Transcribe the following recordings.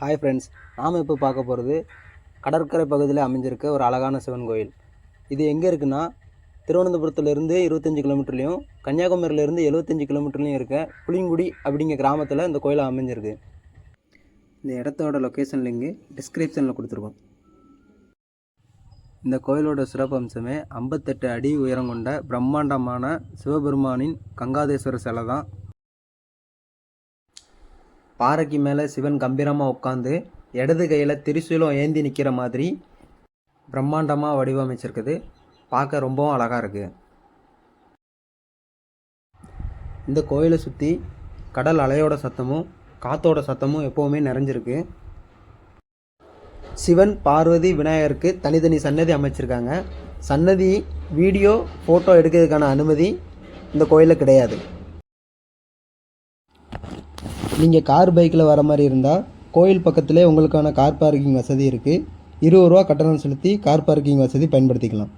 Hi friends, நாம் இப்போ பார்க்க போகிறது கடற்கரை பகுதியில் அமைஞ்சிருக்க ஒரு அழகான சிவன் கோயில். இது எங்கே இருக்குன்னா, திருவனந்தபுரத்துலேருந்து 25 கிலோமீட்டர்லையும் கன்னியாகுமரியிலேருந்து 75 கிலோமீட்டர்லையும் இருக்க புளியங்குடி அப்படிங்கிற கிராமத்தில் இந்த கோயில் அமைஞ்சிருக்கு. இந்த இடத்தோட லொக்கேஷன் லிங்கு டிஸ்கிரிப்ஷனில் கொடுத்துருக்கோம். இந்த கோயிலோட சிறப்பம்சமே 58 அடி உயரம் கொண்ட பிரம்மாண்டமான சிவபெருமானின் கங்காதேஸ்வரர் சிலை தான். பாறைக்கு மேலே சிவன் கம்பீரமாக உட்காந்து இடது கையில் திரிசூலம் ஏந்தி நிற்கிற மாதிரி பிரம்மாண்டமாக வடிவமைச்சிருக்குது. பார்க்க ரொம்பவும் அழகாக இருக்குது. இந்த கோயிலை சுற்றி கடல் அலையோட சத்தமும் காற்றோட சத்தமும் எப்போவுமே நிறைஞ்சிருக்கு. சிவன், பார்வதி, விநாயகருக்கு தனித்தனி சன்னதி அமைச்சிருக்காங்க. சன்னதி வீடியோ ஃபோட்டோ எடுக்கிறதுக்கான அனுமதி இந்த கோயிலில் கிடையாது. நீங்கள் கார் பைக்கில் வர மாதிரி இருந்தால் கோயில் பக்கத்திலே உங்களுக்கான கார் பார்க்கிங் வசதி இருக்குது. 20 ரூபா கட்டணம் செலுத்தி கார் பார்க்கிங் வசதி பயன்படுத்திக்கலாம்.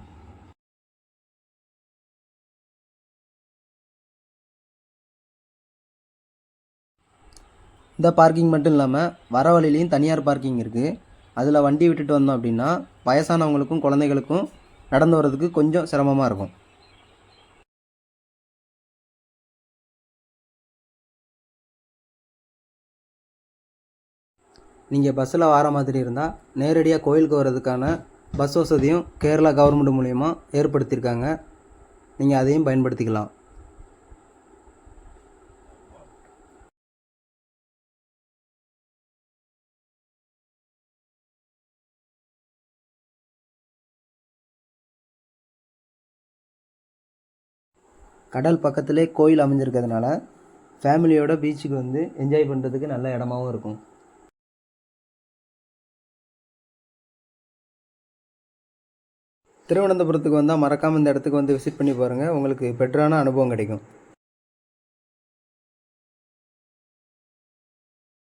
இந்த பார்க்கிங் மட்டும் இல்லாமல் வர வழியிலையும் தனியார் பார்க்கிங் இருக்குது. அதில் வண்டி விட்டுட்டு வந்தோம் அப்படின்னா வயசானவங்களுக்கும் குழந்தைகளுக்கும் நடந்து வர்றதுக்கு கொஞ்சம் சிரமமாக இருக்கும். நீங்கள் பஸ்ஸில் வர மாதிரி இருந்தால் நேரடியாக கோயிலுக்கு வர்றதுக்கான பஸ் வசதியும் கேரளா கவர்மெண்ட் மூலயமா ஏற்படுத்தியிருக்காங்க. நீங்கள் அதையும் பயன்படுத்திக்கலாம். கடல் பக்கத்திலே கோயில் அமைஞ்சிருக்கிறதுனால ஃபேமிலியோட பீச்சுக்கு வந்து என்ஜாய் பண்ணுறதுக்கு நல்ல இடமாவும் இருக்கும். திருவனந்தபுரத்துக்கு வந்தால் மறக்காமல் இந்த இடத்துக்கு வந்து விசிட் பண்ணி பாருங்கள். உங்களுக்கு பெட்டரான அனுபவம் கிடைக்கும்.